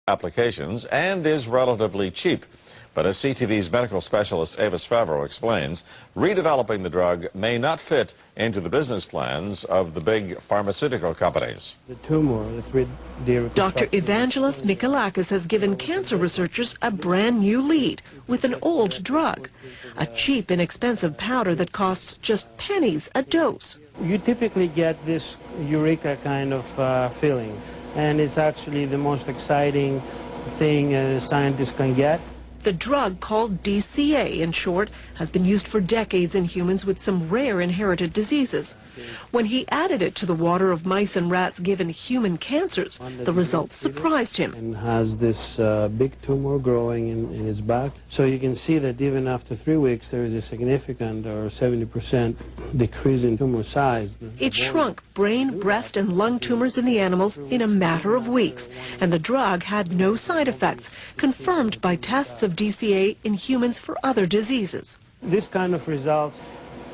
applications and is relatively cheap. But as CTV's medical specialist Avis Favreau explains, redeveloping the drug may not fit into the business plans of the big pharmaceutical companies. The tumor, the 3D Dr. Evangelos Mikalakis has given cancer researchers a brand new lead with an old drug, a cheap, inexpensive powder that costs just pennies a dose. You typically get this eureka kind of feeling, and it's actually the most exciting thing scientists can get. The drug, called DCA in short, has been used for decades in humans with some rare inherited diseases. When he added it to the water of mice and rats given human cancers, the results surprised him. And has this big tumor growing in his back. So you can see that even after 3 weeks there is a significant or 70% decrease in tumor size. It shrunk brain, breast and lung tumors in the animals in a matter of weeks, and the drug had no side effects, confirmed by tests of DCA in humans for other diseases. This kind of results,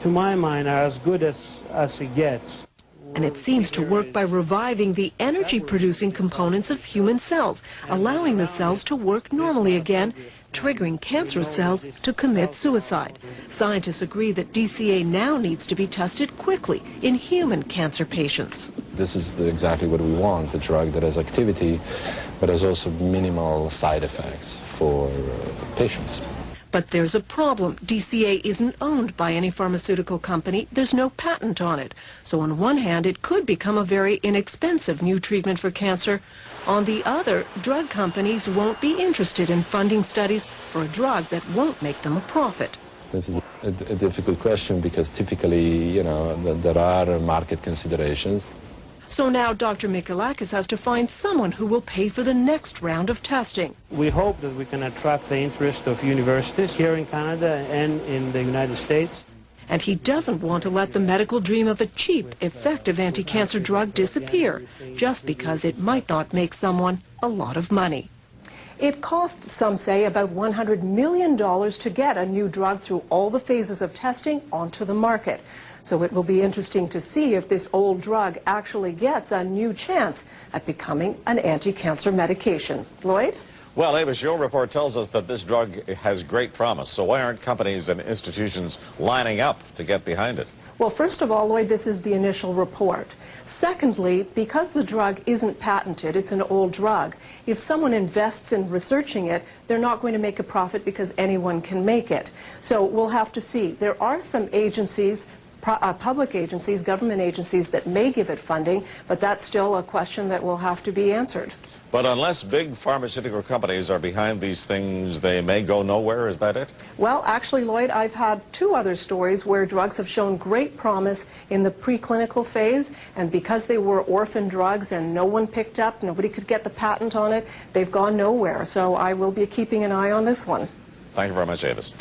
to my mind, are as good as it gets. And it seems to work by reviving the energy-producing components of human cells, allowing the cells to work normally again, triggering cancerous cells to commit suicide. Scientists agree that DCA now needs to be tested quickly in human cancer patients. This is exactly what we want, a drug that has activity, but has also minimal side effects for patients. But there's a problem. DCA isn't owned by any pharmaceutical company. There's no patent on it. So on one hand, it could become a very inexpensive new treatment for cancer. On the other, drug companies won't be interested in funding studies for a drug that won't make them a profit. This is a difficult question because typically, there are market considerations. So now Dr. Mikalakis has to find someone who will pay for the next round of testing. We hope that we can attract the interest of universities here in Canada and in the United States. And he doesn't want to let the medical dream of a cheap, effective anti-cancer drug disappear, just because it might not make someone a lot of money. It costs, some say, about $100 million to get a new drug through all the phases of testing onto the market. So it will be interesting to see if this old drug actually gets a new chance at becoming an anti-cancer medication. Lloyd? Well, Avis, your report tells us that this drug has great promise. So why aren't companies and institutions lining up to get behind it? Well, first of all, Lloyd, this is the initial report. Secondly, because the drug isn't patented, it's an old drug, if someone invests in researching it, they're not going to make a profit because anyone can make it. So we'll have to see. There are some agencies, public agencies, government agencies that may give it funding, but that's still a question that will have to be answered. But unless big pharmaceutical companies are behind these things, they may go nowhere. Is that it? Well, actually, Lloyd, I've had 2 other stories where drugs have shown great promise in the preclinical phase, and because they were orphan drugs and no one picked up, nobody could get the patent on it, they've gone nowhere. So I will be keeping an eye on this one. Thank you very much, Avis.